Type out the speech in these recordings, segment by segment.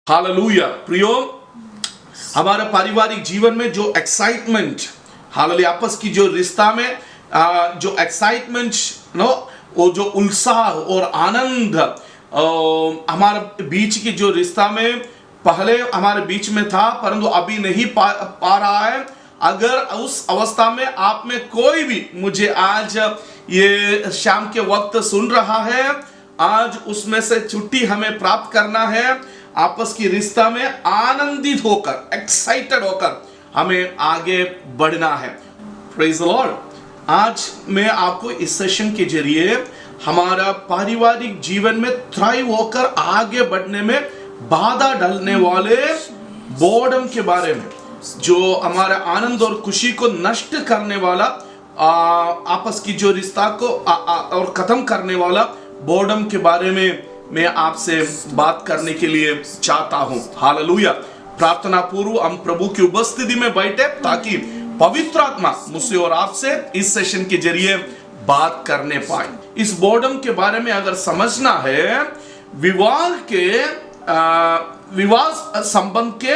Hallelujah. प्रियो, हमारे पारिवारिक जीवन में जो एक्साइटमेंट, हालेलुया, आपस की जो रिश्ता में जो एक्साइटमेंट नो, वो जो उत्साह और आनंद हमारे बीच की जो रिश्ता में पहले हमारे बीच में था परंतु अभी नहीं पा रहा है, अगर उस अवस्था में आप में कोई भी मुझे आज ये शाम के वक्त सुन रहा है, आज उसमें से छुट्टी हमें प्राप्त करना है। आपस की रिश्ता में आनंदित होकर, एक्साइटेड होकर हमें आगे बढ़ना है। Praise the Lord. आज मैं आपको इस सेशन के जरिए हमारा पारिवारिक जीवन में थ्राइव होकर आगे बढ़ने में बाधा डालने वाले बोर्डम के बारे में, जो हमारे आनंद और खुशी को नष्ट करने वाला, आपस की जो रिश्ता को और खत्म करने वाला बोर्डम के बारे में मैं आपसे बात करने के लिए चाहता हूं। हालेलुया। प्रार्थना पूर्व हम प्रभु की उपस्थिति में बैठे ताकि पवित्र आत्मा मुझसे और आपसे इस सेशन के जरिए बात करने पाए। इस बोर्डम के बारे में अगर समझना है, विवाह संबंध के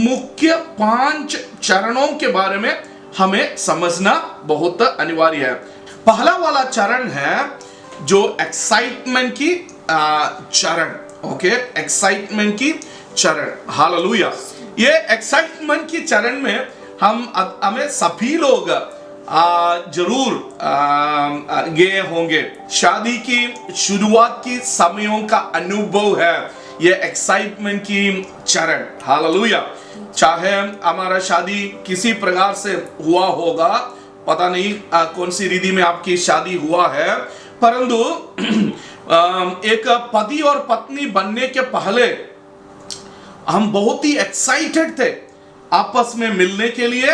मुख्य 5 चरणों के बारे में हमें समझना बहुत अनिवार्य है। पहला वाला चरण है जो एक्साइटमेंट की चरण। ओके, एक्साइटमेंट की चरण। हालेलुया। ये एक्साइटमेंट की चरण में हमें सभी लोग जरूर गए होंगे। शादी की शुरुआत की समयों का अनुभव है ये एक्साइटमेंट की चरण। हालेलुया। चाहे हमारा शादी किसी प्रकार से हुआ होगा, पता नहीं कौन सी रीति में आपकी शादी हुआ है, परंतु एक पति और पत्नी बनने के पहले हम बहुत ही एक्साइटेड थे आपस में मिलने के लिए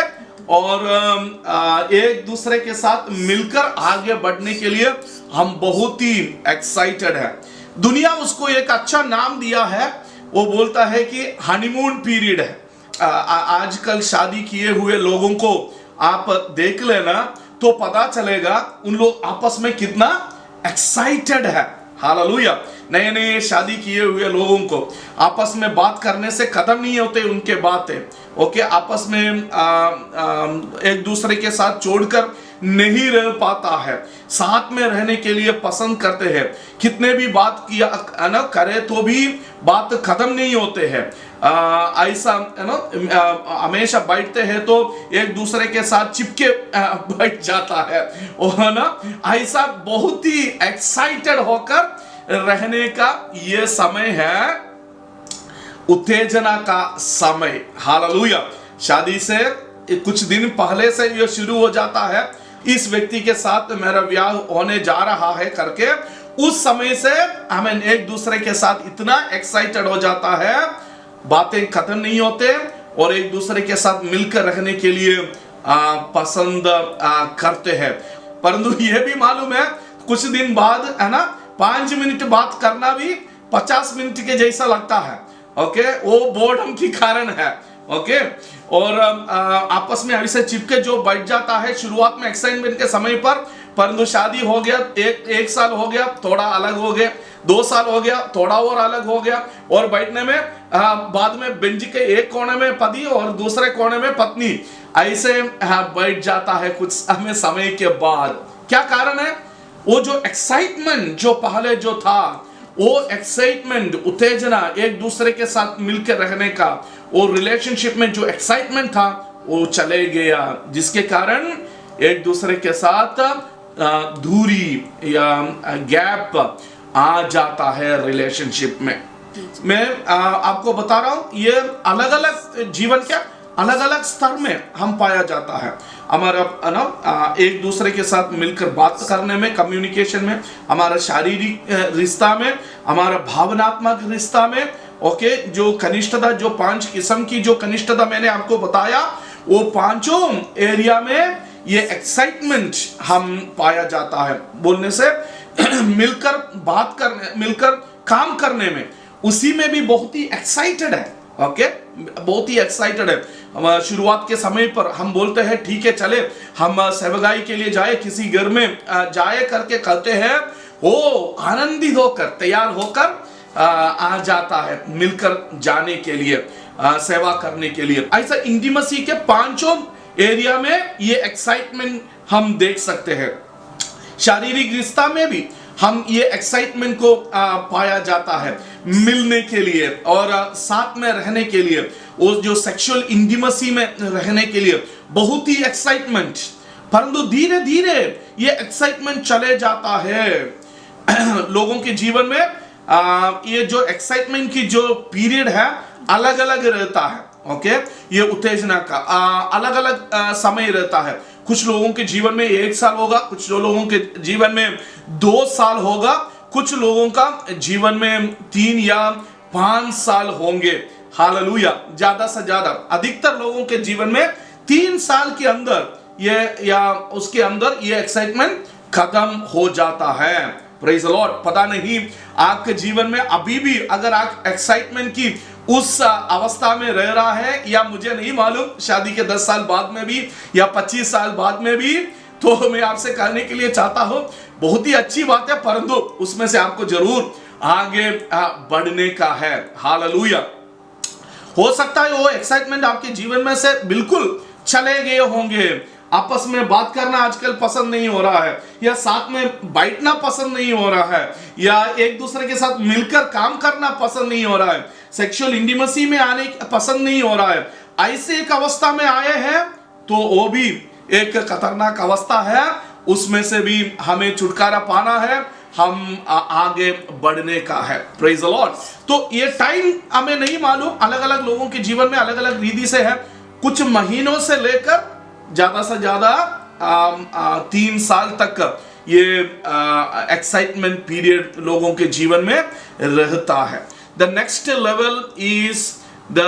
और एक दूसरे के साथ मिलकर आगे बढ़ने के लिए हम बहुत ही एक्साइटेड हैं। दुनिया उसको एक अच्छा नाम दिया है, वो बोलता है कि हनीमून पीरियड है। आजकल शादी किए हुए लोगों को आप देख लेना तो पता चलेगा उन लोग आपस में कितना एक्साइटेड है। हालेलुया। नए नए शादी किए हुए लोगों को आपस में बात करने से खत्म नहीं होते उनके बातें। ओके, आपस में एक दूसरे के साथ छोड़कर नहीं रह पाता है, साथ में रहने के लिए पसंद करते हैं। कितने भी बात किया ना करे तो भी बात खत्म नहीं होते हैं। ऐसा हमेशा बैठते हैं तो एक दूसरे के साथ चिपके बैठ जाता है, और ना ऐसा बहुत ही एक्साइटेड होकर रहने का ये समय है, उत्तेजना का समय। हालेलुया। शादी से कुछ दिन पहले से ये शुरू हो जाता है, इस व्यक्ति के साथ मेरा ब्याह होने जा रहा है करके उस समय से हमें एक दूसरे के साथ इतना एक्साइटेड हो जाता है, बातें खत्म नहीं होते और एक दूसरे के साथ मिलकर रहने के लिए पसंद करते हैं। परंतु यह भी मालूम है कुछ दिन बाद है ना 5 मिनट बात करना भी 50 मिनट के जैसा लगता है। ओके, वो बोर्डम की कारण है। ओके, और आपस में ऐसे चिपके जो बैठ जाता है शुरुआत में एक्साइटमेंट के समय पर, परंतु शादी हो गया, एक साल हो गया थोड़ा अलग हो गया, 2 साल हो गया थोड़ा और अलग हो गया, और बैठने में बाद में बेंच के एक कोने में पति और दूसरे कोने में पत्नी ऐसे बैठ जाता है कुछ समय के बाद। क्या कारण है? वो जो एक्साइटमेंट जो पहले जो था, वो एक्साइटमेंट, उत्तेजना, एक दूसरे के साथ मिलकर रहने का, वो रिलेशनशिप में जो एक्साइटमेंट था वो चले गया, जिसके कारण एक दूसरे के साथ दूरी या गैप आ जाता है रिलेशनशिप में। मैं आपको बता रहा हूं, ये अलग अलग जीवन के अलग अलग स्तर में हम पाया जाता है। हमारा ना एक दूसरे के साथ मिलकर बात करने में, कम्युनिकेशन में, हमारा शारीरिक रिश्ता में, हमारा भावनात्मक रिश्ता में। ओके, जो कनिष्ठता, जो 5 किस्म की जो कनिष्ठता मैंने आपको बताया, वो 5 एरिया में ये एक्साइटमेंट हम पाया जाता है। बोलने से मिलकर बात करने, मिलकर काम करने में, उसी में भी बहुत ही एक्साइटेड है। ओके, बहुत ही एक्साइटेड है। शुरुआत के समय पर हम बोलते हैं ठीक है चले हम सेवगाई के लिए जाए, किसी घर में जाए करके कहते हैं, वो आनंदित होकर तैयार होकर आ जाता है मिलकर जाने के लिए, सेवा करने के लिए। ऐसा इंटीमेसी के पांचों एरिया में ये एक्साइटमेंट हम देख सकते हैं। शारीरिक रिश्ता में भी हम ये एक्साइटमेंट को पाया जाता है मिलने के लिए और साथ में रहने के लिए, वो जो सेक्सुअल इंटीमेसी में रहने के लिए बहुत ही एक्साइटमेंट। परंतु धीरे धीरे ये एक्साइटमेंट चले जाता है लोगों के जीवन में। ये जो एक्साइटमेंट की जो पीरियड है अलग अलग रहता है। ओके, ये उत्तेजना का अलग अलग समय रहता है। कुछ लोगों के जीवन में 1 साल होगा, कुछ लोगों के जीवन में 2 साल होगा, कुछ लोगों का जीवन में 3 या 5 साल होंगे। हालेलुया। ज्यादा से ज्यादा अधिकतर लोगों के जीवन में 3 साल के अंदर ये या उसके अंदर ये एक्साइटमेंट खत्म हो जाता है। Praise the Lord. पता नहीं आपके जीवन में अभी भी अगर आप एक्साइटमेंट की उस अवस्था में रह रहा है या मुझे नहीं मालूम, शादी के 10 साल बाद में भी या 25 साल बाद में भी, तो मैं आपसे कहने के लिए चाहता हूं बहुत ही अच्छी बात है, परंतु उसमें से आपको जरूर आगे बढ़ने का है। हालेलुया। हो सकता है वो एक्साइटमेंट आपके जीवन में से बिल्कुल चले गए होंगे। आपस में बात करना आजकल पसंद नहीं हो रहा है, या साथ में बैठना पसंद नहीं हो रहा है, या एक दूसरे के साथ मिलकर काम करना पसंद नहीं हो रहा है, सेक्सुअल इंटीमेसी में आने पसंद नहीं हो रहा है। ऐसे एक अवस्था में आए हैं तो वो भी एक खतरनाक अवस्था है, उसमें से भी हमें छुटकारा पाना है, हम आगे बढ़ने का है। Praise the Lord. तो ये टाइम हमें नहीं मालूम, अलग अलग लोगों के जीवन में अलग अलग रीति से है। कुछ महीनों से लेकर ज्यादा से ज्यादा 3 साल तक ये एक्साइटमेंट पीरियड लोगों के जीवन में रहता है। The next level is the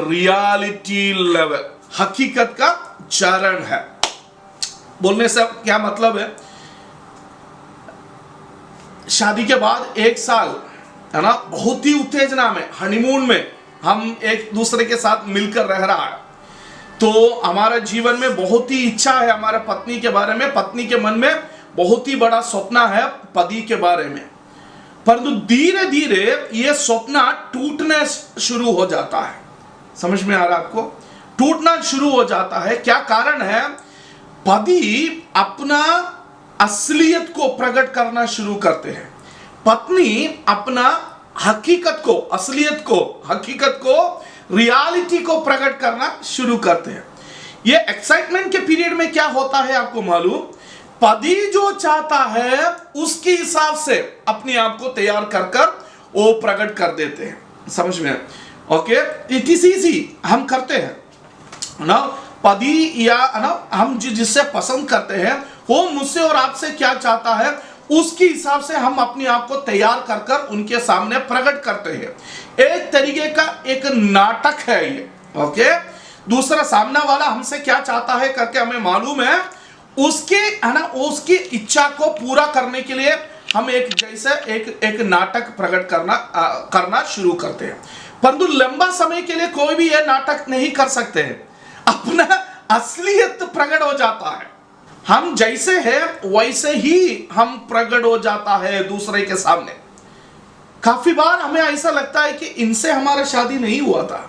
reality level. हकीकत का चरण है। बोलने से क्या मतलब है? शादी के बाद 1 साल है ना, बहुत ही उत्तेजना में, हनीमून में हम एक दूसरे के साथ मिलकर रह रहा है, तो हमारा जीवन में बहुत ही इच्छा है हमारे पत्नी के बारे में, पत्नी के मन में बहुत ही बड़ा सपना है पति के बारे में। परंतु धीरे धीरे ये सपना टूटने शुरू हो जाता है। समझ में आ रहा है आपको? टूटना शुरू हो जाता है। क्या कारण है? पति अपना असलियत को प्रकट करना शुरू करते हैं, पत्नी अपना हकीकत को, असलियत को, हकीकत को, रियलिटी को प्रकट करना शुरू करते हैं। ये एक्साइटमेंट के पीरियड में क्या होता है आपको मालूम? पति जो चाहता है उसके हिसाब से अपने आप को तैयार कर कर वो प्रकट कर देते हैं। समझ में? ओके, इट इज इजी, हम करते हैं ना। पति या ना हम जिससे पसंद करते हैं वो मुझसे और आपसे क्या चाहता है उसके हिसाब से हम अपने आप को तैयार कर कर उनके सामने प्रकट करते हैं। एक तरीके का एक नाटक है ये। ओके, दूसरा सामने वाला हमसे क्या चाहता है करके हमें मालूम है, उसके है ना, उसकी इच्छा को पूरा करने के लिए हम एक जैसे एक नाटक प्रकट करना शुरू करते हैं। परंतु लंबा समय के लिए कोई भी यह नाटक नहीं कर सकते हैं। अपना असलियत प्रकट हो जाता है। हम जैसे हैं वैसे ही हम प्रकट हो जाता है दूसरे के सामने। काफी बार हमें ऐसा लगता है कि इनसे हमारा शादी नहीं हुआ था,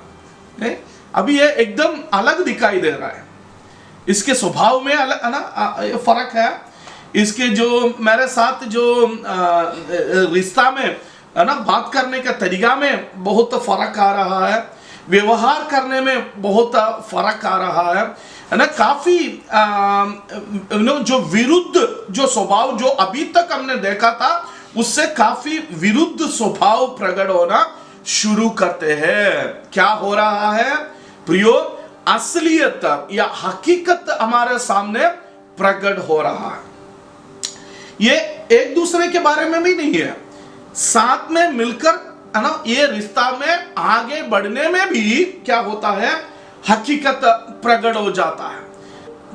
अभी ये एकदम अलग दिखाई दे रहा है, इसके स्वभाव में अलग है ना फर्क है, इसके जो मेरे साथ जो रिश्ता में है ना बात करने का तरीका में बहुत फर्क आ रहा है, व्यवहार करने में बहुत फर्क आ रहा है ना। काफी जो विरुद्ध जो स्वभाव जो अभी तक हमने देखा था उससे काफी विरुद्ध स्वभाव प्रकट होना शुरू करते हैं। क्या हो रहा है प्रियो? असलियत या हकीकत हमारे सामने प्रकट हो रहा है। ये एक दूसरे के बारे में भी नहीं है, साथ में मिलकर है ना ये रिश्ता में आगे बढ़ने में भी क्या होता है, हकीकत प्रकट हो जाता है।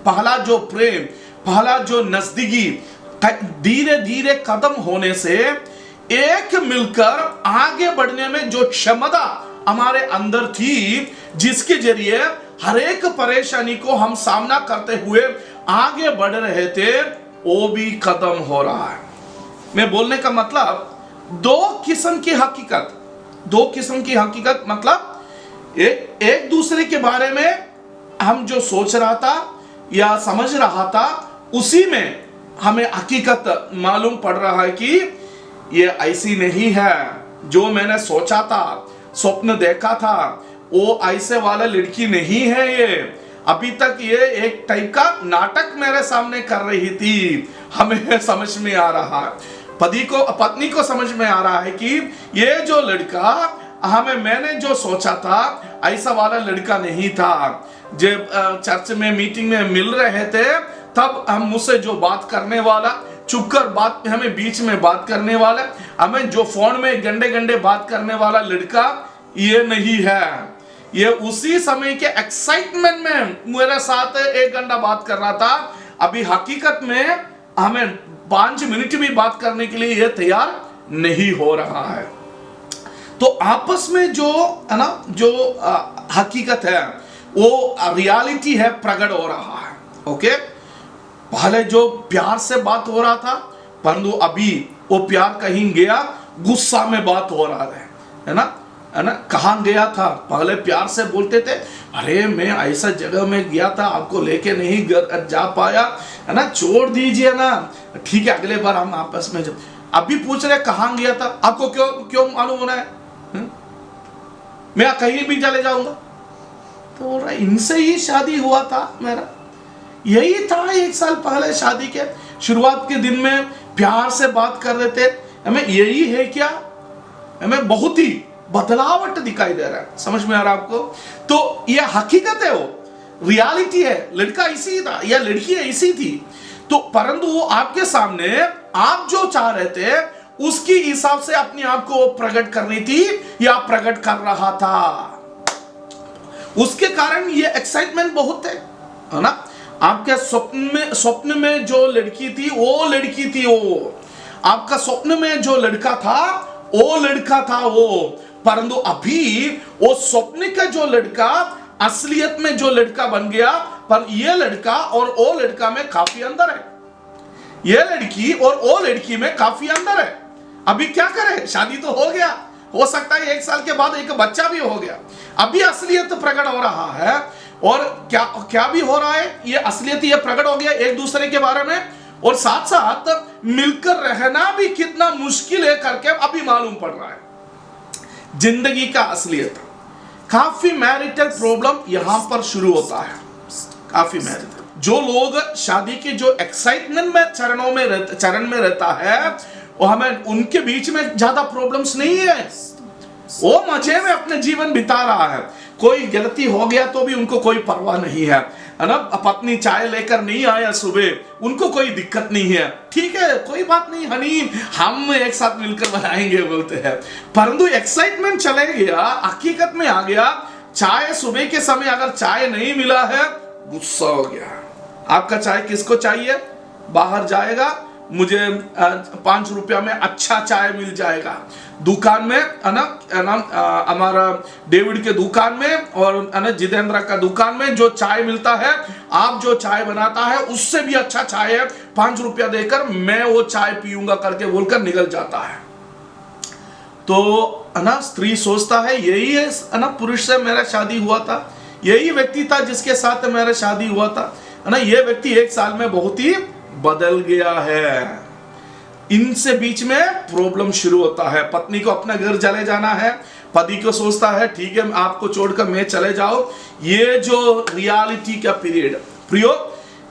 पहला जो प्रेम, पहला जो नजदीकी धीरे धीरे खत्म होने से एक मिलकर आगे बढ़ने में जो क्षमता हमारे अंदर थी, जिसके जरिए हर एक परेशानी को हम सामना करते हुए आगे बढ़ रहे थे, वो भी खत्म हो रहा है। मैं बोलने का मतलब दो किस्म की हकीकत, दो किस्म की हकीकत मतलब एक दूसरे के बारे में हम जो सोच रहा था या समझ रहा था, उसी में हमें हकीकत मालूम पड़ रहा है कि ये ऐसी नहीं है। जो मैंने सोचा था, स्वप्न देखा था, वो ऐसे वाला लड़की नहीं है। ये अभी तक ये एक टाइप का नाटक मेरे सामने कर रही थी। हमें समझ में आ रहा है, पत्नी को समझ में आ रहा है कि ये जो लड़का मैंने जो सोचा था ऐसा वाला लड़का नहीं था। जब चर्च में मीटिंग में मिल रहे थे, तब हम मुझसे जो बात करने वाला, चुप कर बात हमें बीच में बात करने वाला, हमें जो फोन में गंदे गंदे बात करने वाला लड़का ये नहीं है। ये उसी समय के एक्साइटमेंट में मेरे साथ एक घंटा बात कर रहा था। अभी हकीकत में हमें 5 मिनट भी बात करने के लिए ये तैयार नहीं हो रहा है। तो आपस में जो है ना, जो हकीकत है, वो रियलिटी है, प्रकट हो रहा है। ओके, पहले जो प्यार से बात हो रहा था, परंतु अभी वो प्यार कहीं गया, गुस्सा में बात हो रहा है ना, है ना। कहाँ गया था? पहले प्यार से बोलते थे, अरे मैं ऐसा जगह में गया था, आपको लेके नहीं जा पाया, है ना, छोड़ दीजिए ना, ठीक है अगले बार हम आपस में। जब अभी पूछ रहे कहाँ गया था, आपको क्यों मालूम होना है? मैं कहीं भी चले जाऊंगा। तो इनसे ही शादी हुआ था मेरा, यही था 1 साल पहले शादी के शुरुआत के दिन में प्यार से बात कर रहे थे। हमें यही है क्या? हमें बहुत ही बदलावट दिखाई दे रहा है। समझ में आ रहा है आपको? तो यह हकीकत है, वो रियलिटी है। लड़का ऐसी था या लड़की ऐसी थी, तो परंतु वो आपके सामने आप जो चाह रहे थे उसकी हिसाब से अपने आप को प्रकट कर रही थी या प्रकट कर रहा था। उसके कारण ये एक्साइटमेंट बहुत है ना। आपके स्वप्न में जो लड़की थी वो लड़की थी, वो आपका स्वप्न में जो लड़का था वो लड़का था वो। परंतु अभी वो स्वप्न का जो लड़का असलियत में जो लड़का बन गया। पर ये लड़का और वो लड़का में काफी अंतर है। ये लड़की और वो लड़की में काफी अंतर है। अभी क्या करें, शादी तो हो गया, हो सकता है 1 साल के बाद एक बच्चा भी हो गया। अभी असलियत प्रकट हो रहा है। और क्या भी हो रहा है, ये असलियत ये प्रकट हो गया एक दूसरे के बारे में, और साथ साथ मिलकर रहना भी कितना मुश्किल है करके अभी मालूम पड़ रहा है। जिंदगी का असलियत, काफी मैरिटल प्रॉब्लम यहां पर शुरू होता है। काफी मैरिटल जो लोग शादी के जो एक्साइटमेंट में चरण में रहता है, वो हमें उनके बीच में ज्यादा प्रॉब्लम्स नहीं है। वो मजे में अपने जीवन बिता रहा है। कोई गलती हो गया तो भी उनको कोई परवाह नहीं है ना। पत्नी चाय लेकर नहीं आया सुबह, उनको कोई दिक्कत नहीं है। ठीक है, कोई बात नहीं हनी, हम एक साथ मिलकर बनाएंगे बोलते हैं। परंतु एक्साइटमेंट चले गया, हकीकत में आ गया। चाय सुबह के समय अगर चाय नहीं मिला है, गुस्सा हो गया। आपका चाय किसको चाहिए? बाहर जाएगा, मुझे 5 रुपया में अच्छा चाय मिल जाएगा। दुकान में है ना, हमारा डेविड के दुकान में और है ना जितेंद्र का दुकान में जो चाय मिलता है, आप जो चाय बनाता है उससे भी अच्छा चाय है, 5 रुपया देकर मैं वो चाय पीऊंगा करके बोलकर निकल जाता है। तो है ना, स्त्री सोचता है यही है ना, पुरुष से मेरा शादी हुआ था, यही व्यक्ति था जिसके साथ मेरा शादी हुआ था, है ना। ये व्यक्ति 1 साल में बहुत ही बदल गया है। इनसे बीच में प्रॉब्लम शुरू होता है। पत्नी को अपना घर चले जाना है, पति को सोचता है ठीक है आपको छोड़कर मैं चले जाओ। ये जो रियलिटी का पीरियड, प्रियो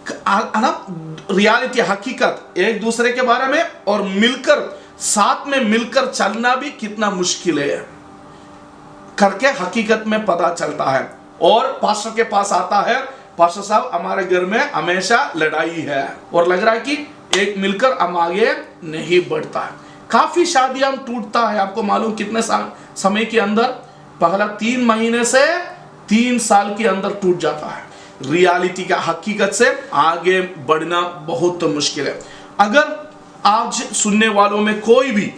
ना, रियलिटी हकीकत एक दूसरे के बारे में, और मिलकर साथ में मिलकर चलना भी कितना मुश्किल है करके हकीकत में पता चलता है। और पास्टर के पास आता है, पास्टर साहब हमारे घर में हमेशा लड़ाई है और लग रहा है कि एक मिलकर हम आगे नहीं बढ़ता है। काफी शादियां टूटता है। आपको मालूम कितने समय के अंदर? पहला 3 महीने से 3 साल के अंदर टूट जाता है। रियलिटी का हकीकत से आगे बढ़ना बहुत मुश्किल है। अगर आज सुनने वालों में कोई भी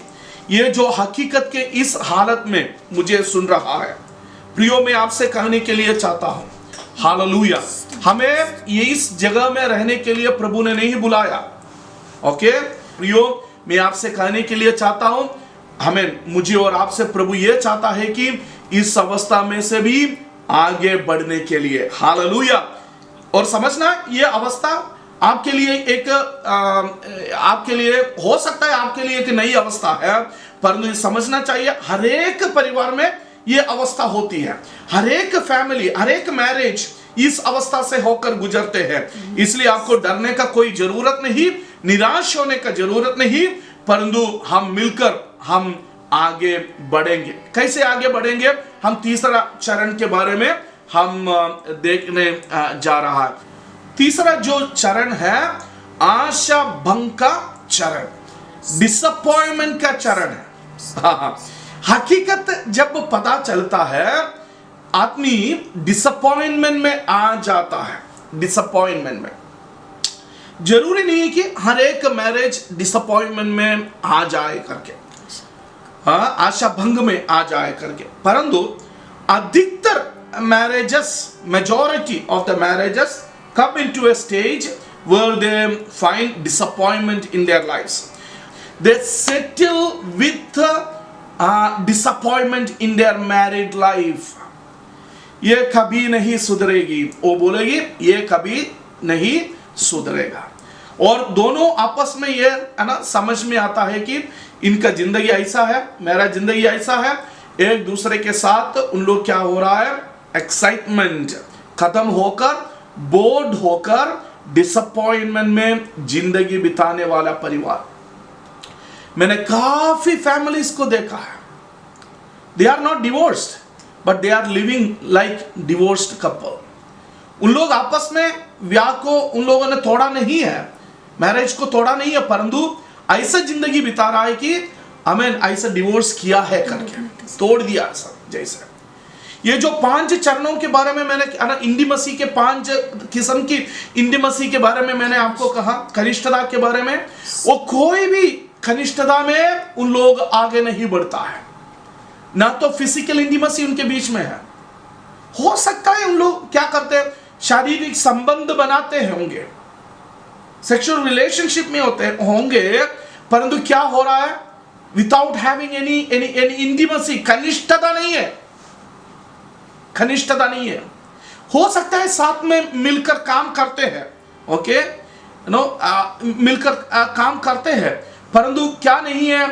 ये जो हकीकत के इस हालत में मुझे सुन रहा है, प्रियो मैं आपसे कहने के लिए चाहता हूं, हालेलुया, हमें ये इस जगह में रहने के लिए प्रभु ने नहीं बुलाया। ओके प्रियो, मैं आपसे कहने के लिए चाहता हूं, हमें, मुझे और आपसे प्रभु ये चाहता है कि इस अवस्था में से भी आगे बढ़ने के लिए, हालेलुया। और समझना, ये अवस्था आपके लिए आपके लिए हो सकता है, आपके लिए एक नई अवस्था है, परंतु ये समझना चाहिए हर एक परिवार में ये अवस्था होती है। हर एक फैमिली, हर एक मैरिज इस अवस्था से होकर गुजरते हैं। इसलिए आपको डरने का कोई जरूरत नहीं, निराश होने का जरूरत नहीं, परंतु हम मिलकर हम आगे बढ़ेंगे। कैसे आगे बढ़ेंगे? हम तीसरा चरण के बारे में हम देखने जा रहा है। तीसरा जो चरण है, आशा भंग का चरण, डिसअपॉइंटमेंट का चरण है। हकीकत जब पता चलता है, आदमी डिसअपॉइंटमेंट में आ जाता है। डिसअपॉइंटमेंट में जरूरी नहीं है कि हर एक मैरिज डिसअपॉइंटमेंट में आ जाए करके, हाँ, आशा भंग में आ जाए करके, परंतु अधिकतर marriages, majority of the marriages come into a stage where they find disappointment in their lives. They settle with disappointment in their married life. ये कभी नहीं सुधरेगी, वो बोलेगी ये कभी नहीं सुधरेगा। और दोनों आपस में ये है ना, समझ में आता है कि इनका जिंदगी ऐसा है, मेरा जिंदगी ऐसा है। एक दूसरे के साथ उन लोग क्या हो रहा है, एक्साइटमेंट खत्म होकर, बोर्ड होकर, डिसअपॉइंटमेंट में जिंदगी बिताने वाला परिवार। मैंने काफी फैमिलीज को देखा है, they are not divorced but they are living like divorced couple. उन लोग आपस में विवाह को उन लोगों ने तोड़ा नहीं है, मैरिज को तोड़ा नहीं है, परंतु ऐसा जिंदगी बिता रहा है कि हमें ऐसा डिवोर्स किया है करके तोड़ दिया ऐसा। जैसे ये जो 5 चरणों के बारे में मैंने इंटीमेसी के 5 किस्म की इंटीमेसी के बारे में मैंने आपको कहा, कनिष्ठता के बारे में, वो कोई भी कनिष्ठता में उन लोग आगे नहीं बढ़ता है, ना तो फिजिकल इंटीमेसी उनके बीच में है। हो सकता है उन लोग क्या करते हैं, शारीरिक संबंध बनाते होंगे, सेक्सुअल रिलेशनशिप में होंगे, परंतु क्या हो रहा है, विदाउट हैविंग एनी इंटीमेसी, कनिष्ठता नहीं है, कनिष्ठता नहीं है। हो सकता है साथ में मिलकर काम करते हैं, ओके नो, मिलकर काम करते हैं, परंतु क्या नहीं है,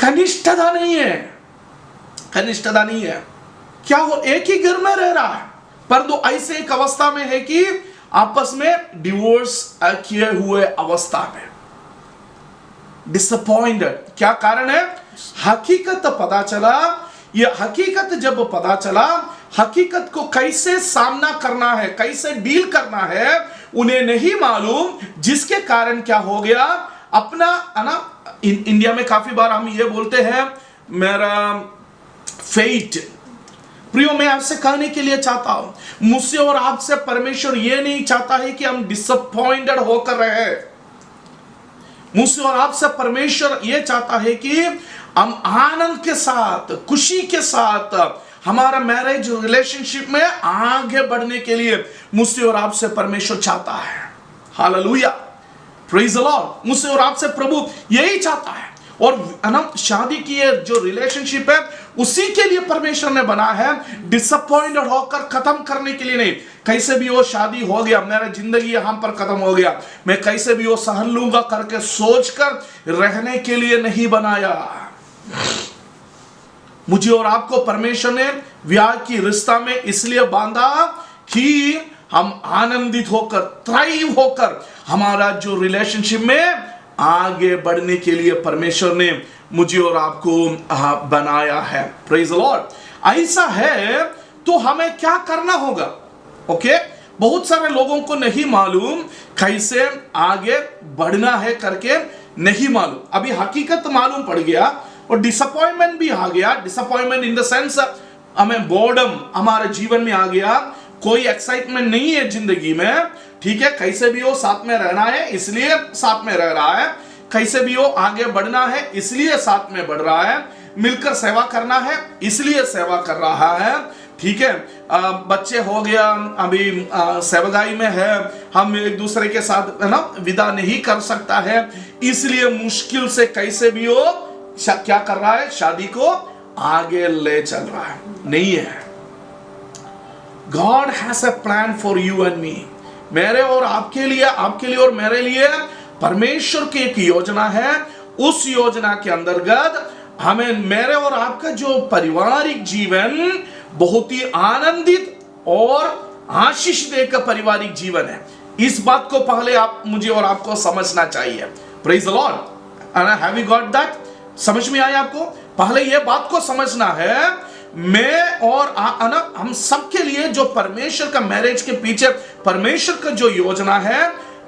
कनिष्ठता नहीं है, कनिष्ठता नहीं है। क्या हो, एक ही घर में रह रहा है, परंतु ऐसे एक अवस्था में है कि आपस में डिवोर्स किए हुए अवस्था में, डिसअपॉइंटेड। क्या कारण है? हकीकत पता चला। ये हकीकत जब पता चला, हकीकत को कैसे सामना करना है, कैसे डील करना है, उन्हें नहीं मालूम, जिसके कारण क्या हो गया, अपना ना, इंडिया में काफी बार हम ये बोलते हैं, मेरा फेट। प्रियो, मैं आपसे कहने के लिए चाहता हूं, मुझसे और आपसे परमेश्वर ये नहीं चाहता है कि हम डिसअपॉइंटेड होकर रहे। मुझसे और आपसे परमेश्वर ये चाहता है कि हम आनंद के साथ, खुशी के साथ हमारा मैरिज रिलेशनशिप में आगे बढ़ने के लिए मुझसे और आपसे परमेश्वर चाहता है। Hallelujah, praise the Lord. मुझसे और आपसे प्रभु यही चाहता है। और शादी की जो रिलेशनशिप है, उसी के लिए परमेश्वर ने बना है, डिसअपॉइंटेड होकर खत्म करने के लिए नहीं। कैसे भी वो शादी हो गया, मेरा जिंदगी यहां पर खत्म हो गया, मैं कैसे भी वो सहन लूंगा करके सोचकर रहने के लिए नहीं बनाया। मुझे और आपको परमेश्वर ने विवाह की रिश्ता में इसलिए बांधा कि हम आनंदित होकर, थ्राइव होकर, हमारा जो रिलेशनशिप में आगे बढ़ने के लिए परमेश्वर ने मुझे और आपको बनाया है। Praise the Lord. ऐसा है तो हमें क्या करना होगा? ओके, बहुत सारे लोगों को नहीं मालूम कैसे आगे बढ़ना है करके, नहीं मालूम। अभी हकीकत मालूम पड़ गया और डिसअपॉइंटमेंट भी आ गया। डिसअपॉइंटमेंट इन द सेंस हमें बोर्डम हमारे जीवन में आ गया, कोई एक्साइटमेंट नहीं है जिंदगी में। ठीक है, कैसे भी हो साथ में रहना है इसलिए साथ में रह रहा है, कैसे भी हो आगे बढ़ना है इसलिए साथ में बढ़ रहा है, मिलकर सेवा करना है इसलिए सेवा कर रहा है। ठीक है, बच्चे हो गया, अभी सेवगाई में है, हम एक दूसरे के साथ है ना विदा नहीं कर सकता है, इसलिए मुश्किल से कैसे भी हो क्या कर रहा है? शादी को आगे ले चल रहा है, नहीं है। God has a plan for you and me. मेरे और आपके लिए और मेरे लिए परमेश्वर की एक योजना है। उस योजना के अंतर्गत हमें, मेरे और आपका जो पारिवारिक जीवन बहुत ही आनंदित और आशीष देकर पारिवारिक जीवन है। इस बात को पहले आप, मुझे और आपको समझना चाहिए। Praise the Lord. Have you got that? समझ में आया आपको? पहले यह बात को समझना है, मैं और हम सबके लिए जो परमेश्वर का, मैरिज के पीछे परमेश्वर का जो योजना है,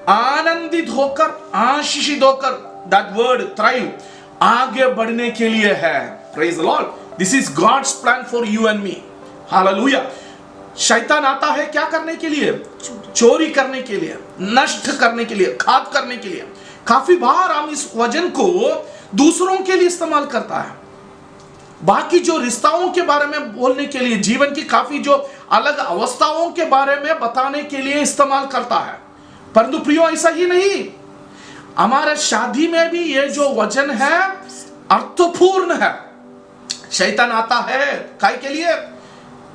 आनंदित होकर, आशीषित होकर, दैट वर्ड थ्राइव, आगे बढ़ने के लिए है। Praise the lord. This is God's plan for you and me. Hallelujah. शैतान आता है क्या करने के लिए? चोरी करने के लिए, नष्ट करने के लिए, घात करने के लिए। काफी बार हम इस वचन को दूसरों के लिए इस्तेमाल करता है, बाकी जो रिश्ताओं के बारे में बोलने के लिए, जीवन की काफी जो अलग अवस्थाओं के बारे में बताने के लिए इस्तेमाल करता है। परंतु प्रियो, ऐसा ही नहीं, हमारे शादी में भी ये जो वचन है अर्थपूर्ण है। शैतान आता है काय के लिए?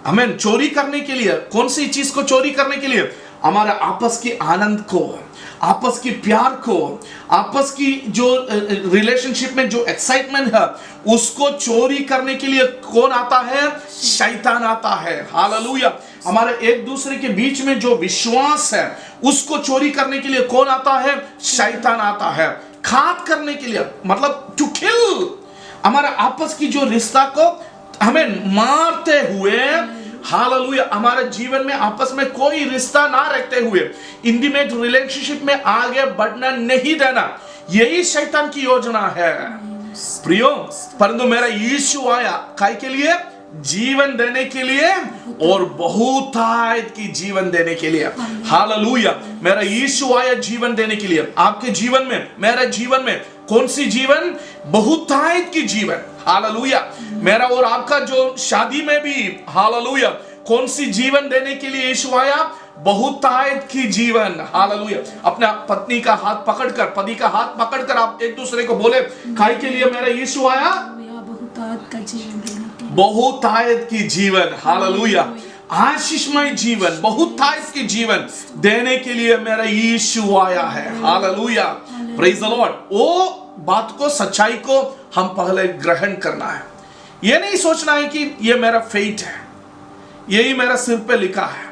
हमें चोरी करने के लिए। कौन सी चीज को चोरी करने के लिए? हमारा आपस की आनंद को, आपस की प्यार को, आपस की जो रिलेशनशिप में जो एक्साइटमेंट है, उसको चोरी करने के लिए कौन आता है? शैतान आता है। हालेलुया। हमारे एक दूसरे के बीच में जो विश्वास है, उसको चोरी करने के लिए कौन आता है? शैतान आता है। घात करने के लिए, मतलब टू किल, हमारा आपस की जो रिश्ता को हमें मारते हुए, हालेलुया, हमारे जीवन में आपस में कोई रिश्ता ना रखते हुए, इंटीमेट रिलेशनशिप में आगे बढ़ना नहीं देना, यही शैतान की योजना है। प्रियो, परंतु मेरा यीशु आया काय के लिए? जीवन देने के लिए, और बहुतायत की जीवन देने के लिए। हालेलुया। मेरा यीशु आया जीवन देने के लिए। आपके जीवन में, मेरे जीवन में कौन सी जीवन? बहुतायत की जीवन। हालेलुया। मेरा और आपका जो शादी में भी, हालेलुया, कौन सी जीवन देने के लिए यीशु आया? बहुतायत की जीवन। हालेलुया। अपना पत्नी का हाथ पकड़कर, पति का हाथ पकड़कर आप एक दूसरे को बोले, काय के लिए मेरा यीशु आया? बहुतायत का जीवन, बहुतायत की जीवन। हालेलुया। आशीषमय जीवन, बहुतायत की जीवन देने के लिए मेरा यीशु आया है। हालेलुया। Praise the Lord. वो बात को, सच्चाई को हम पहले ग्रहण करना है। ये नहीं सोचना है कि ये मेरा फेट है, यही मेरा सिर पे लिखा है,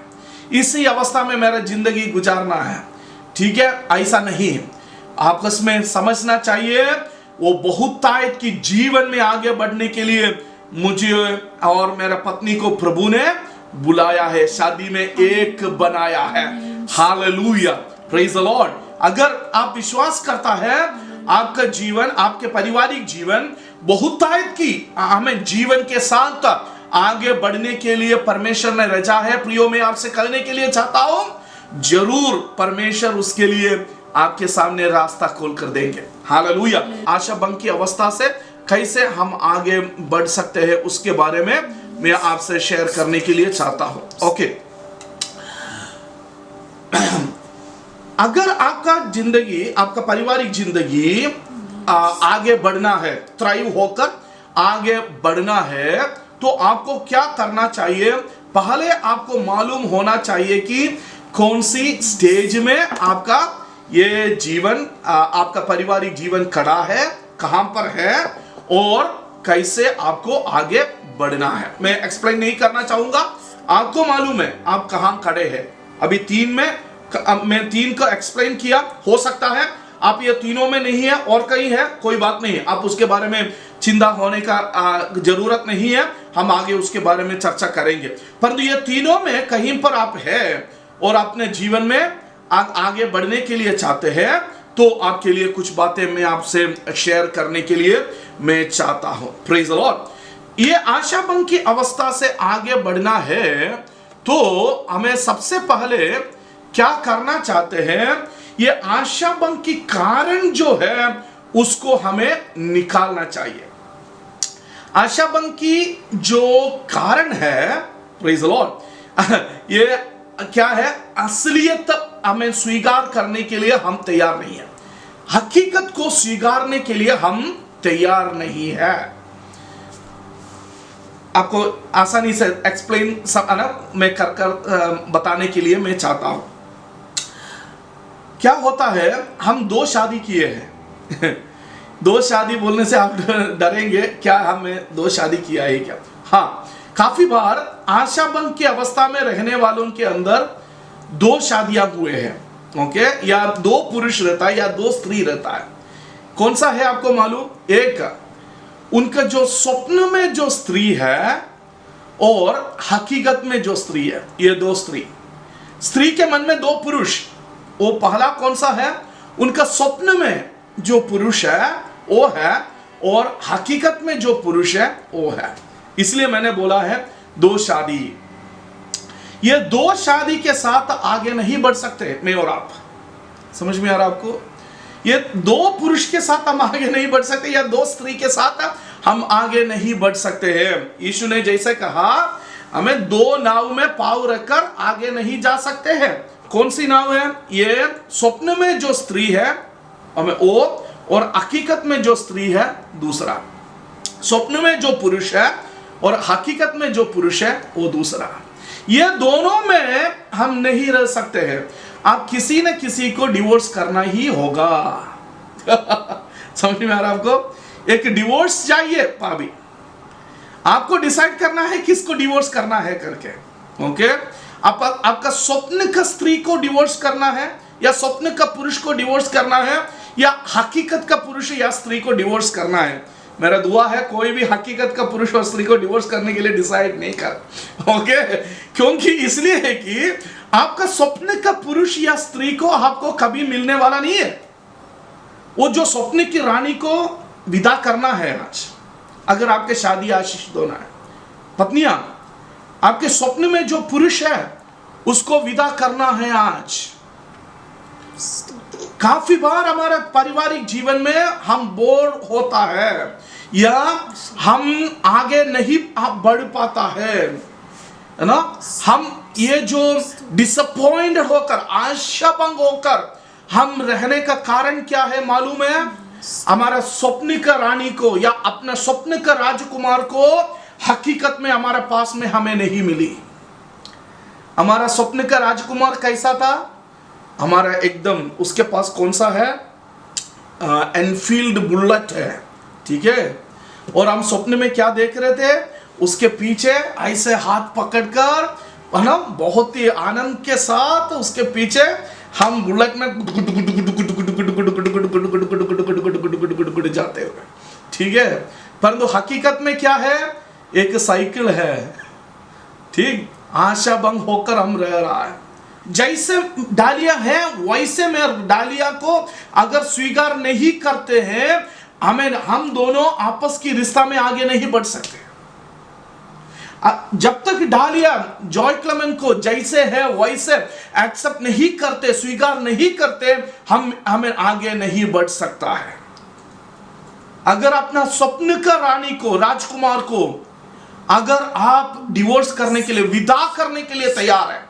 इसी अवस्था में मेरा जिंदगी गुजारना है। ठीक है, ऐसा नहीं। आपस में समझना चाहिए, वो बहुतायत की जीवन में आगे बढ़ने के लिए मुझे और मेरा पत्नी को प्रभु ने बुलाया है, शादी में एक बनाया है। हालेलुया। Praise the Lord. अगर आप विश्वास करता है, आपका जीवन, आपके पारिवारिक जीवन बहुतायत की हमें जीवन के साथ आगे बढ़ने के लिए परमेश्वर ने रचा है, प्रियो मैं आपसे कहने के लिए चाहता हूं, जरूर परमेश्वर उसके लिए आपके सामने रास्ता खोल कर देंगे। हालेलुया। आशा भंग की अवस्था से कैसे हम आगे बढ़ सकते हैं, उसके बारे में मैं आपसे शेयर करने के लिए चाहता हूं। ओके। अगर आपका जिंदगी, आपका पारिवारिक जिंदगी आगे बढ़ना है, थ्राइव होकर आगे बढ़ना है, तो आपको क्या करना चाहिए? पहले आपको मालूम होना चाहिए कि कौन सी स्टेज में आपका ये जीवन, आपका पारिवारिक जीवन खड़ा है, कहां पर है और कैसे आपको आगे बढ़ना है। मैं एक्सप्लेन नहीं करना चाहूंगा, आपको मालूम है आप कहां खड़े हैं। अभी मैं तीन का एक्सप्लेन किया, हो सकता है आप ये तीनों में नहीं है और कहीं है, कोई बात नहीं है, आप उसके बारे में चिंता होने का जरूरत नहीं है, हम आगे उसके बारे में चर्चा करेंगे। परंतु ये तीनों में कहीं पर आप है और अपने जीवन में आगे बढ़ने के लिए चाहते हैं, तो आपके लिए कुछ बातें मैं आपसे शेयर करने के लिए मैं चाहता हूं। Praise the Lord. ये आशा भंग की अवस्था से आगे बढ़ना है, तो हमें सबसे पहले क्या करना चाहते हैं? ये आशा भंग की कारण जो है उसको हमें निकालना चाहिए। आशा भंग की जो कारण है, प्रेज द लॉर्ड, ये क्या है? असलियत हमें स्वीकार करने के लिए हम तैयार नहीं है, हकीकत को स्वीकारने के लिए हम तैयार नहीं है। आपको आसानी से एक्सप्लेन सब ना मैं कर बताने के लिए मैं चाहता हूं। क्या होता है, हम 2 शादी किए हैं 2 शादी बोलने से आप डरेंगे, क्या हमें 2 शादी किया है क्या? हाँ, काफी बार आशाभंग की अवस्था में रहने वालों के अंदर 2 शादियां हुए हैं, ओके, या 2 पुरुष रहता है या 2 स्त्री रहता है। कौन सा है आपको मालूम? एक उनका जो स्वप्न में जो स्त्री है और हकीकत में जो स्त्री है, ये 2 स्त्री के मन में 2 पुरुष। वो पहला कौन सा है? उनका स्वप्न में जो पुरुष है वो है, और हकीकत में जो पुरुष है वो है। इसलिए मैंने बोला है 2 शादी। ये 2 शादी के साथ आगे नहीं बढ़ सकते मैं और आप। समझ में आ रहा आपको? ये 2 पुरुष के साथ हम आगे नहीं बढ़ सकते, या 2 स्त्री के साथ हम आगे नहीं बढ़ सकते हैं। यीशु ने जैसे कहा, हमें 2 नाव में पाँव रखकर आगे नहीं जा सकते हैं। कौन सी नाव है? ये स्वप्न में जो स्त्री है हमें वो, और हकीकत में जो स्त्री है दूसरा। स्वप्न में जो पुरुष है और हकीकत में जो पुरुष है वो दूसरा। ये दोनों में हम नहीं रह सकते हैं। आप किसी न किसी को डिवोर्स करना ही होगा समझ में आ रहा है आपको? एक डिवोर्स चाहिए भाभी, आपको डिसाइड करना है किसको डिवोर्स करना है करके, ओके। आपका स्वप्न का स्त्री को डिवोर्स करना है, या स्वप्न का पुरुष को डिवोर्स करना है, या हकीकत का पुरुष या स्त्री को डिवोर्स करना है। मेरा दुआ है कोई भी हकीकत का पुरुष और स्त्री को डिवोर्स करने के लिए डिसाइड नहीं कर, ओके। क्योंकि इसलिए है कि आपका स्वप्न का पुरुष या स्त्री को आपको कभी मिलने वाला नहीं है। वो जो स्वप्न की रानी को विदा करना है आज, अगर आपके शादी आशीषित होना है, पत्नियां, आपके स्वप्न में जो पुरुष है उसको विदा करना है आज। काफी बार हमारे पारिवारिक जीवन में हम बोर होता है, या हम आगे नहीं बढ़ पाता है ना। हम ये जो डिसअपॉइंट होकर, आशाभंग होकर हम रहने का कारण क्या है मालूम है? हमारा स्वप्न का रानी को या अपने स्वप्न का राजकुमार को हकीकत में हमारे पास में हमें नहीं मिली। हमारा स्वप्न का राजकुमार कैसा था? हमारा एकदम, उसके पास कौन सा है? एनफील्ड बुलेट है, ठीक है। और हम स्वप्न में क्या देख रहे थे? उसके पीछे ऐसे हाथ पकड़कर, है ना, बहुत ही आनंद के साथ उसके पीछे हम बुलेट में जाते हुए, ठीक है। परंतु हकीकत में क्या है? एक साइकिल है, ठीक। आशाभंग होकर हम रह रहा है। जैसे डालिया है वैसे में डालिया को अगर स्वीकार नहीं करते हैं, हम दोनों आपस की रिश्ता में आगे नहीं बढ़ सकते। जब तक डालिया जॉय क्लेमेंट को जैसे है वैसे एक्सेप्ट नहीं करते, स्वीकार नहीं करते, हमें आगे नहीं बढ़ सकता है। अगर अपना स्वप्न का रानी को, राजकुमार को अगर आप डिवोर्स करने के लिए, विदा करने के लिए तैयार है,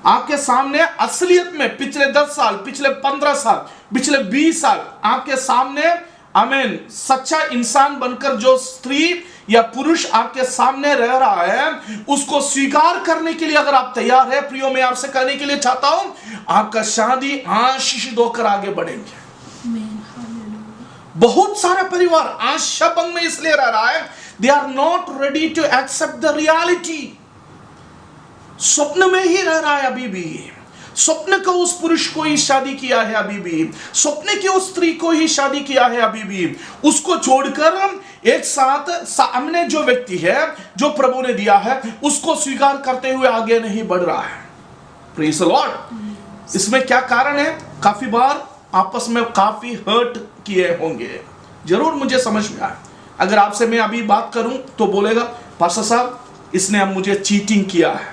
आपके सामने असलियत में पिछले 10 साल, पिछले 15 साल, पिछले 20 साल आपके सामने आमीन सच्चा इंसान बनकर जो स्त्री या पुरुष आपके सामने रह रहा है, उसको स्वीकार करने के लिए अगर आप तैयार है, प्रियो मैं आपसे कहने के लिए चाहता हूं, आपका शादी आशीषित होकर आगे बढ़ेंगे। बहुत सारा परिवार आशाभंग में इसलिए रह रहा है, they are not ready to accept the reality. स्वप्न में ही रह रहा है अभी भी, स्वप्न को उस पुरुष को ही शादी किया है अभी भी, स्वप्न की उस स्त्री को ही शादी किया है अभी भी। उसको छोड़कर एक साथ सामने जो व्यक्ति है, जो प्रभु ने दिया है, उसको स्वीकार करते हुए आगे नहीं बढ़ रहा है। Praise the Lord. इसमें क्या कारण है? काफी बार आपस में काफी हर्ट किए होंगे, जरूर मुझे समझ में आया। अगर आपसे मैं अभी बात करूं तो बोलेगा, पास्टर साहब इसने अब मुझे चीटिंग किया है,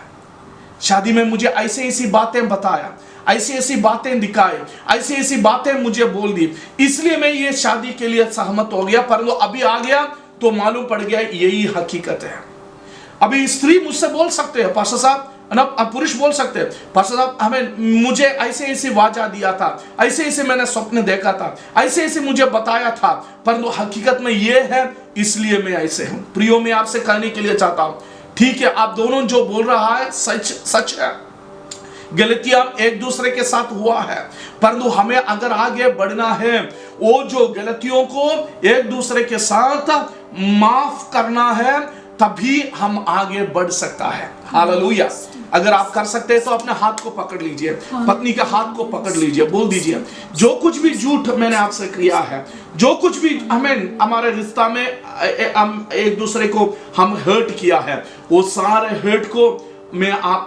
शादी में मुझे ऐसी ऐसी बातें बताया, ऐसी ऐसी बातें दिखाए, ऐसी ऐसी बातें मुझे बोल दी, इसलिए मैं ये शादी के लिए सहमत हो गया, परंतु अभी आ गया तो मालूम पड़ गया यही हकीकत है। अभी स्त्री मुझसे बोल सकते हैं, पास्टर साहब ना पुरुष बोल सकते हैं, पास्टर साहब हमें मुझे ऐसे ऐसे वाचा दिया था, ऐसे ऐसे मैंने स्वप्न देखा था, ऐसे ऐसे मुझे बताया था, परंतु हकीकत में ये है इसलिए मैं ऐसे हूं। प्रियो मैं आपसे कहने के लिए चाहता हूं, ठीक है आप दोनों जो बोल रहा है सच है, गलतियां एक दूसरे के साथ हुआ है, परंतु हमें अगर आगे बढ़ना है वो जो गलतियों को एक दूसरे के साथ माफ करना है, तभी हम आगे बढ़ सकता है। हालेलुया। अगर आप कर सकते हैं तो अपने हाथ को पकड़ लीजिए, पत्नी के हाथ को पकड़ लीजिए, बोल दीजिए जो कुछ भी झूठ मैंने आपसे किया है, जो कुछ भी हमें हमारे रिश्ता में एक दूसरे को हम हर्ट किया है, वो सारे हर्ट को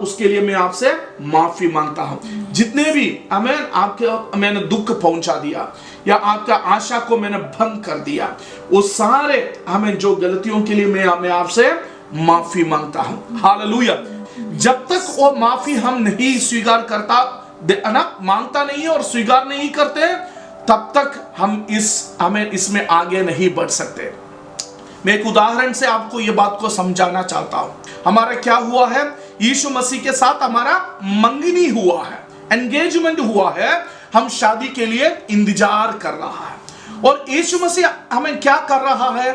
उसके लिए मैं आपसे माफी मांगता हूं। जितने भी मैंने दुख पहुंचा दिया या आपका आशा को मैंने भंग कर दिया, वो सारे जो गलतियों के लिए मैं आपसे माफी मांगता हूं। हालेलुया। जब तक वो माफी हम नहीं स्वीकार करता मांगता नहीं और स्वीकार नहीं करते, तब तक हमें इसमें आगे नहीं बढ़ सकते। मैं एक उदाहरण से आपको ये बात को समझाना चाहता हूं। हमारा क्या हुआ है, यीशु मसीह के साथ हमारा मंगनी हुआ है, एंगेजमेंट हुआ है, हम शादी के लिए इंतजार कर रहा है, और यीशु मसीह हमें क्या कर रहा है,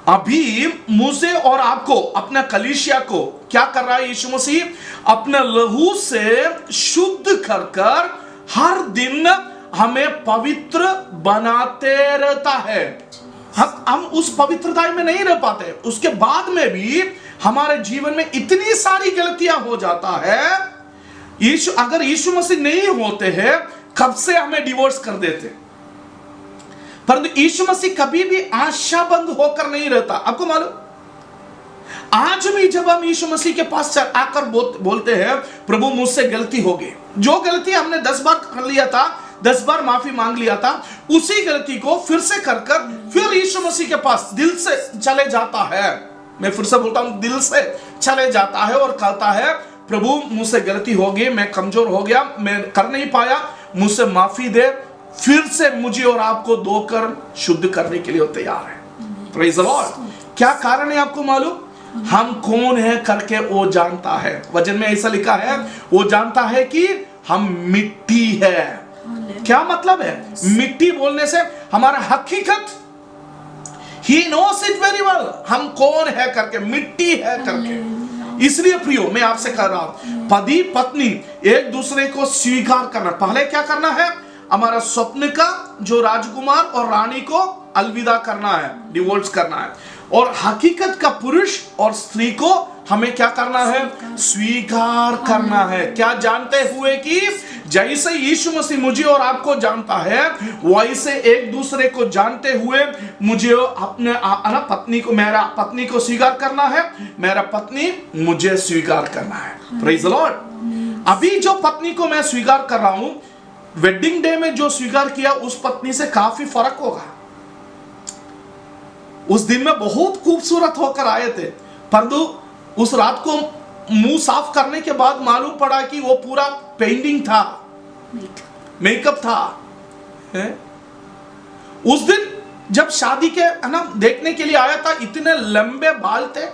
अभी मुझे और आपको, अपना कलीसिया को क्या कर रहा है, यीशु मसीह अपने लहू से शुद्ध कर हर दिन हमें पवित्र बनाते रहता है। हम उस पवित्रता में नहीं रह पाते, उसके बाद में भी हमारे जीवन में इतनी सारी गलतियां हो जाता है। अगर यीशु मसीह नहीं होते हैं, कब से हमें डिवोर्स कर देते, परंतु यीशु मसीह कभी भी आशाबंद होकर नहीं रहता। आपको मालूम, आज भी जब हम यीशु मसीह के पास आकर बोलते हैं प्रभु मुझसे गलती हो गई, जो गलती हमने 10 बार कर लिया था, 10 बार माफी मांग लिया था, उसी गलती को फिर से कर फिर यीशु मसीह के पास दिल से चले जाता है। मैं फिर से बोलता हूं, दिल से चले जाता है और कहता है प्रभु मुझसे गलती हो गई, मैं कमजोर हो गया, मैं कर नहीं पाया, मुझसे माफी दे, फिर से मुझे और आपको धोकर शुद्ध करने के लिए तैयार है। Praise the Lord. क्या कारण है आपको मालूम, हम कौन है करके वो जानता है। वचन में ऐसा लिखा है, वो जानता है कि हम मिट्टी है। क्या मतलब है, मिट्टी बोलने से हमारा हकीकत, He knows it very well, हम कौन है करके, मिट्टी है करके। इसलिए प्रियो मैं आपसे कह रहा हूं, पति पत्नी एक दूसरे को स्वीकार करना। पहले क्या करना है, हमारा स्वप्न का जो राजकुमार और रानी को अलविदा करना है, डिवोर्स करना है, और हकीकत का पुरुष और स्त्री को हमें क्या करना है, स्वीकार करना है। क्या जानते हुए कि जैसे यीशु मसीह मुझे और आपको जानता है, वैसे एक दूसरे को जानते हुए मुझे अपने पत्नी को, मेरा पत्नी को स्वीकार करना है, मेरा पत्नी मुझे स्वीकार करना है। Praise the Lord. अभी जो पत्नी को मैं स्वीकार कर रहा हूं, वेडिंग डे में जो स्वीकार किया उस पत्नी से काफी फर्क होगा। उस दिन में बहुत खूबसूरत होकर आए थे, परंतु उस रात को मुंह साफ करने के बाद मालूम पड़ा कि वो पूरा पेंटिंग था, मेकअप था। उस दिन जब शादी के देखने के लिए आया था, इतने लंबे बाल थे,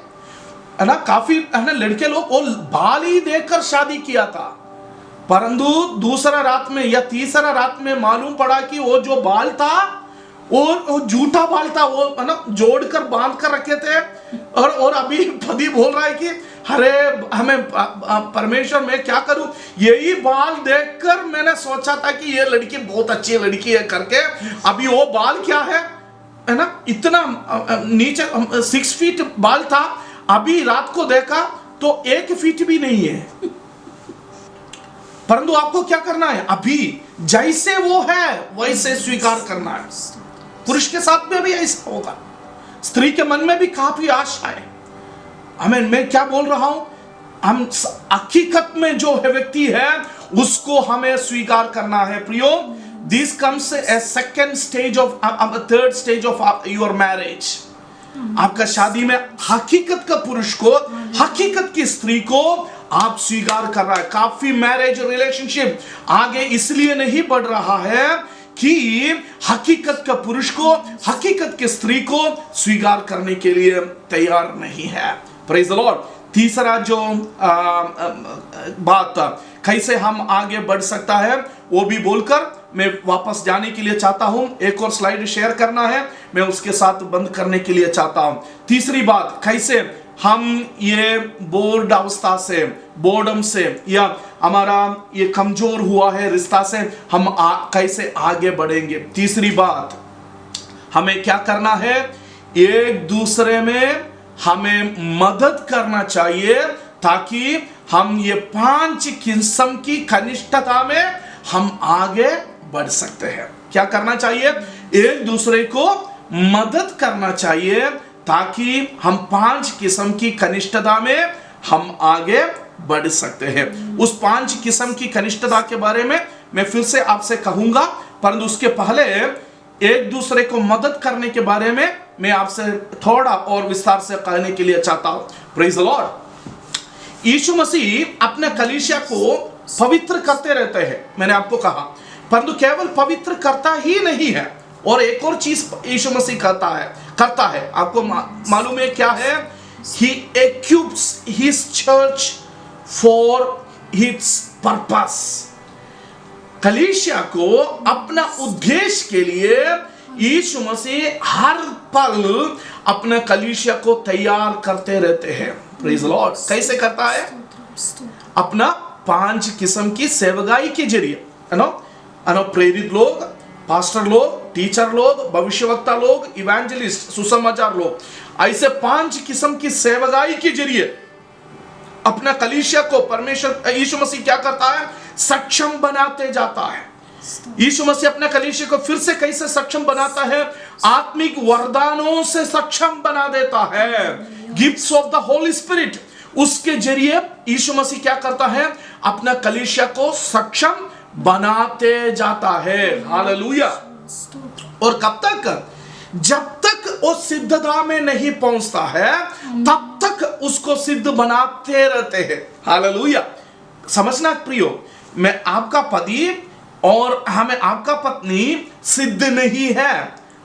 काफी लड़के लोग वो बाल ही देखकर शादी किया था, परंतु दूसरा रात में या तीसरा रात में मालूम पड़ा कि वो जो बाल था वो झूठा बाल था, वो जोड़कर बांध कर रखे थे। और अभी पति बोल रहा है कि अरे हमें परमेश्वर मैं क्या करूं, यही बाल देखकर मैंने सोचा था कि ये लड़की बहुत अच्छी लड़की है करके, अभी वो बाल क्या है इतना नीचे 6 फीट बाल था, अभी रात को देखा तो 1 फीट भी नहीं है। परंतु आपको क्या करना है, अभी जैसे वो है वैसे स्वीकार करना है। पुरुष के साथ में भी ऐसा होगा, स्त्री के मन में भी काफी आशा है। मैं क्या बोल रहा हूं, हम हकीकत में जो है व्यक्ति है उसको हमें स्वीकार करना है। प्रियो, this comes A second stage of third stage of your marriage. आपका शादी में हकीकत का पुरुष को, हकीकत की स्त्री को आप स्वीकार कर रहा है। काफी मैरिज रिलेशनशिप आगे इसलिए नहीं बढ़ रहा है कि हकीकत का पुरुष को, हकीकत की स्त्री को स्वीकार करने के लिए तैयार नहीं है। Praise the Lord. तीसरा जो बात कैसे हम आगे बढ़ सकता है वो भी बोलकर मैं वापस जाने के लिए चाहता हूं। एक और स्लाइड शेयर करना है, मैं उसके साथ बंद करने के लिए चाहता हूं। तीसरी बात, कैसे हम ये बोर्ड अवस्था से, बोर्डम से या हमारा ये कमजोर हुआ है रिश्ता से हम कैसे आगे बढ़ेंगे। तीसरी बात, हमें क्या करना है, एक दूसरे में हमें मदद करना चाहिए ताकि हम ये 5 किस्म की कनिष्ठता में हम आगे बढ़ सकते हैं। क्या करना चाहिए, एक दूसरे को मदद करना चाहिए ताकि हम 5 किस्म की कनिष्ठता में हम आगे बढ़ सकते हैं। उस 5 किस्म की कनिष्ठता के बारे में मैं फिर से आपसे कहूंगा, परंतु उसके पहले एक दूसरे को मदद करने के बारे में मैं आपसे थोड़ा और विस्तार से कहने के लिए चाहता हूं। Praise the lord. यीशु मसीह अपने कलीसिया को पवित्र करते रहते हैं, मैंने आपको कहा, परंतु केवल पवित्र करता ही नहीं है, और एक और चीज यीशु मसीह करता है। आपको मालूम है क्या है? He equips his church for its purpose। कलीसिया को अपना उद्देश्य के लिए यीशु मसीह हर पल अपना कलीसिया को तैयार करते रहते हैं। Praise the Lord. कैसे करता है? अपना 5 किस्म की सेवकाई के जरिए, है ना, प्रेरित लोग, पास्टर लोग, टीचर लोग, भविष्यवक्ता लोग, इवेंजलिस्ट, सुसमाचार लोग, ऐसे 5 किस्म की सेवकाई के जरिए अपना कलीसिया को परमेश्वर यीशु मसीह क्या करता है? सक्षम बनाते जाता है। यीशु मसीह अपने कलीसिया को फिर से कैसे सक्षम बनाता है? आत्मिक वरदानों से सक्षम बना देता है। Gifts of the Holi spirit, उसके जरिए यीशु मसीह क्या करता है? अपना कलीसिया को सक्षम बनाते जाता है। हालेलुया। और कब तक? जब तक वो सिद्धता में नहीं पहुंचता है तब तक उसको सिद्ध बनाते रहते हैं। हालेलुया। समझना प्रियो, मैं आपका पति और हमें आपका पत्नी सिद्ध नहीं है।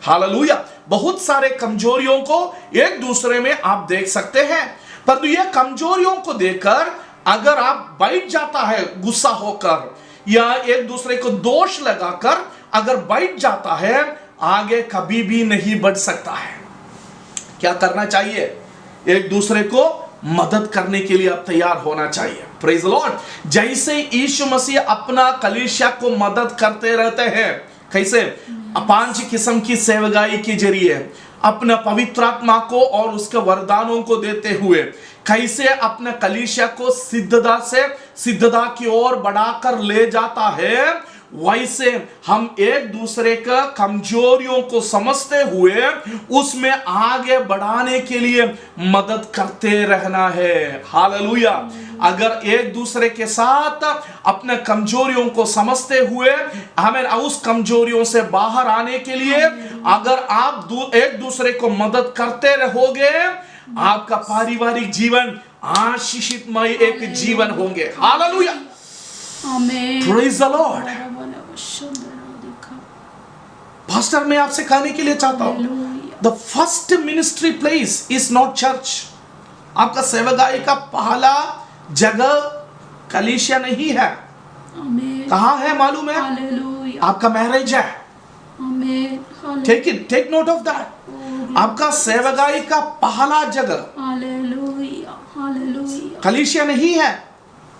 हालेलुया। बहुत सारे कमजोरियों को एक दूसरे में आप देख सकते हैं, परंतु ये कमजोरियों को देखकर अगर आप बैठ जाता है गुस्सा होकर या एक दूसरे को दोष लगाकर अगर बैठ जाता है, आगे कभी भी नहीं बढ़ सकता है। क्या करना चाहिए? एक दूसरे को मदद करने के लिए आप तैयार होना चाहिए। Praise the Lord. जैसे यीशु मसीह अपना कलीसिया को मदद करते रहते हैं, कैसे? 5 किस्म की सेवकाई के जरिए अपना पवित्र आत्मा को और उसके वरदानों को देते हुए कैसे अपने कलीसिया को सिद्धता की ओर बढ़ाकर ले जाता है, वैसे हम एक दूसरे का कमजोरियों को समझते हुए उसमें आगे बढ़ाने के लिए मदद करते रहना है। हालेलुया। अगर एक दूसरे के साथ अपने कमजोरियों को समझते हुए हमें उस कमजोरियों से बाहर आने के लिए अगर आप एक दूसरे को मदद करते रहोगे, आपका पारिवारिक जीवन आशीषितमय एक जीवन होंगे। हालेलुया। आमीन। Praise the Lord. पास्टर, मैं आपसे कहने के लिए चाहता हूं, the first ministry place is not church. आपका सेवकाई का पहला जगह कलीसिया नहीं है। आमीन। कहां है मालूम है? हालेलुया। आपका मैरिज है। आमीन। Take note of that. आपका सेवकाई का पहला जगह हालेलुया। हालेलुया। कलीसिया नहीं है।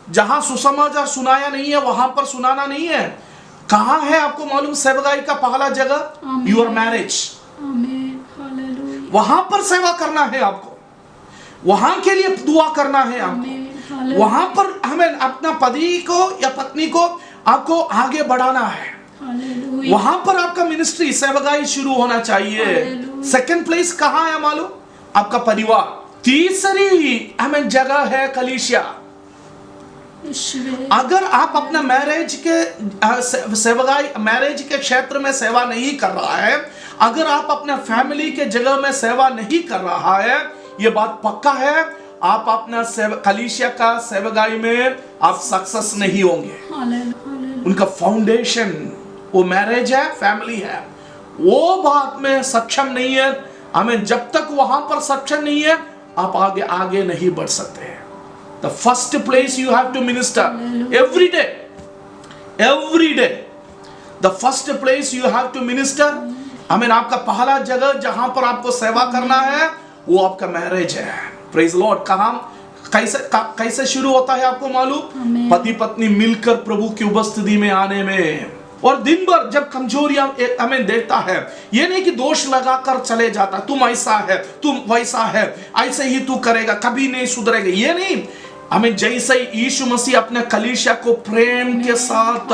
जहां सुसमाचार सुनाया नहीं है वहां पर सुनाना नहीं है। कहां है आपको मालूम? सेवकाई का पहला जगह योर मैरिज। आमीन। हालेलुया। वहां पर सेवा करना है आपको, वहां के लिए दुआ करना है आपको, वहां पर हमें अपना पति को या पत्नी को आपको आगे बढ़ाना है। हालेलुया। वहां पर आपका मिनिस्ट्री सेवकाई शुरू होना चाहिए। सेकंड प्लेस कहां है मालूम? आपका परिवार। तीसरी हमें जगह है कलीसिया। अगर आप अपना मैरिज के सेवकाई मैरिज के क्षेत्र में सेवा नहीं कर रहा है, अगर आप अपने फैमिली के जगह में सेवा नहीं कर रहा है, ये बात पक्का है आप अपना कलीसिया का सेवकाई में आप सक्सेस नहीं होंगे। उनका फाउंडेशन वो मैरिज है, फैमिली है, वो बात में सक्षम नहीं है। हमें जब तक वहां पर सक्षम नहीं है आप आगे आगे नहीं बढ़ सकते हैं। The first place you have to minister every day, every day the first place you have to minister. आमीन। आपका पहला जगह जहां पर आपको सेवा करना है वो आपका मैरिज है। Praise Lord. कहां कैसे शुरू होता है आपको मालूम? पति पत्नी मिलकर प्रभु की उपस्थिति में आने में। और दिन भर जब कमजोरियां हमें देखता है, ये नहीं कि दोष लगाकर चले जाता, तुम ऐसा है, तुम वैसा है, ऐसे ही तू करेगा, कभी नहीं सुधरेगा, ये नहीं। हमें जैसे यीशु मसीह अपने कलीसिया को प्रेम के साथ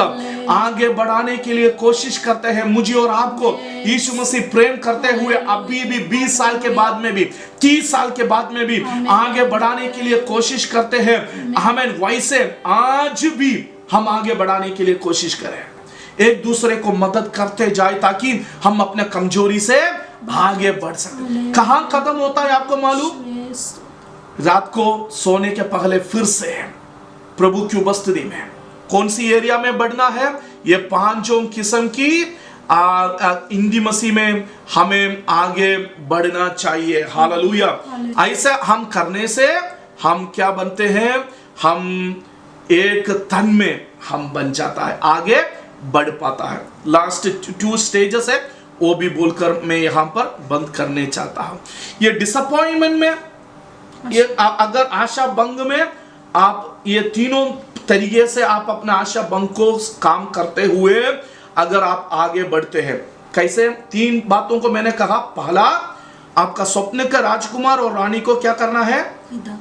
आगे बढ़ाने के लिए कोशिश करते हैं, मुझे और आपको यीशु मसीह प्रेम करते हुए अभी भी 20 साल के बाद में भी, 30 साल के बाद में भी आगे बढ़ाने के लिए कोशिश करते हैं, हमें वैसे आज भी हम आगे बढ़ाने के लिए कोशिश करें, एक दूसरे को मदद करते जाए ताकि हम अपने कमजोरी से आगे बढ़ सकें। कहां खत्म होता है आपको मालूम? रात को सोने के पहले फिर से प्रभु की उपस्थिति में। कौन सी एरिया में बढ़ना है? ये पांचों किस्म की इंटीमेसी में हमें आगे बढ़ना चाहिए। हालेलुया। ऐसा हम करने से हम क्या बनते हैं? हम एक तन में हम बन जाता है, आगे बढ़ पाता है। लास्ट 2 स्टेजेस है, वो भी बोलकर मैं यहां पर बंद करने चाहता हूं। ये डिसअपॉइंटमेंट में, ये अगर आशा भंग में आप ये तीनों तरीके से आप अपना आशा भंग को काम करते हुए अगर आप आगे बढ़ते हैं, कैसे? 3 बातों को मैंने कहा। पहला, आपका स्वप्न का राजकुमार और रानी को क्या करना है?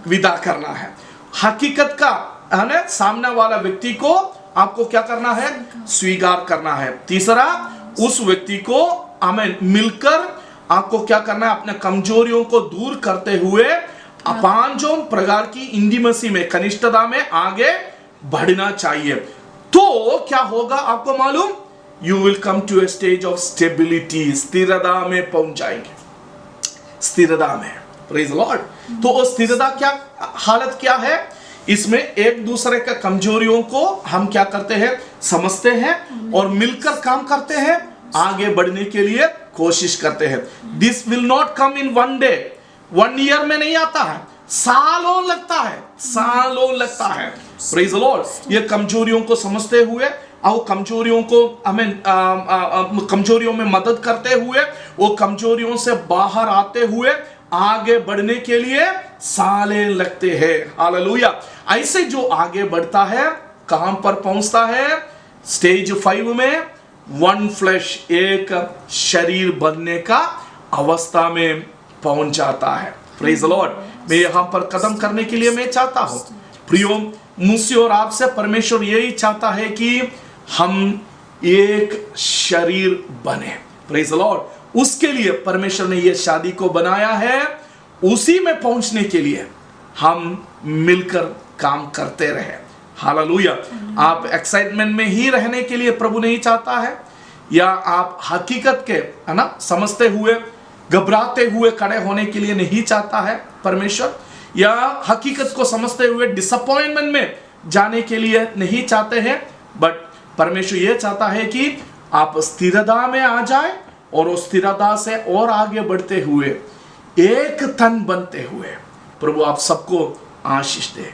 विदा करना है। हकीकत का है ना, सामने वाला व्यक्ति को आपको क्या करना है? स्वीकार करना है। तीसरा, उस व्यक्ति को हमें मिलकर आपको क्या करना है? अपने कमजोरियों को दूर करते हुए पांचों प्रकार की इंटीमेसी में, कनिष्ठता में आगे बढ़ना चाहिए। तो क्या होगा आपको मालूम? You will come to a stage of stability, स्थिरता में पहुंच जाएंगे, स्थिरता में। Praise lord. तो स्थिरता क्या हालत क्या है? इसमें एक दूसरे के कमजोरियों को हम क्या करते हैं? समझते हैं और मिलकर काम करते हैं, आगे बढ़ने के लिए कोशिश करते हैं। This will not come in 1 day, 1 year में नहीं आता है, सालों लगता है, सालों लगता है। Praise the Lord. ये कमजोरियों को समझते हुए और कमजोरियों को हमें कमजोरियों में मदद करते हुए, वो कमजोरियों से बाहर आते हुए आगे बढ़ने के लिए सालें लगते हैं। हालेलुया। ऐसे जो आगे बढ़ता है कहां पर पहुंचता है? स्टेज 5 में 1 फ्लैश, एक शरीर बनने का अवस्था में पहुंच जाता है। Praise the Lord. मैं यहां पर कदम करने के लिए मैं चाहता हूं प्रियो, मुझसे और आपसे परमेश्वर यही चाहता है कि हम एक शरीर बने। Praise the Lord. उसके लिए परमेश्वर ने यह शादी को बनाया है, उसी में पहुंचने के लिए हम मिलकर काम करते रहे। हालेलुया। आप एक्साइटमेंट में ही रहने के लिए प्रभु नहीं चाहता है, या आप हकीकत के है ना समझते हुए घबराते हुए खड़े होने के लिए नहीं चाहता है परमेश्वर, या हकीकत को समझते हुए डिसअपॉइंटमेंट में जाने के लिए नहीं चाहते हैं। बट परमेश्वर यह चाहता है कि आप स्थिरता में आ जाए और उस स्थिरता से और आगे बढ़ते हुए एक तन बनते हुए प्रभु आप सबको आशीष दे।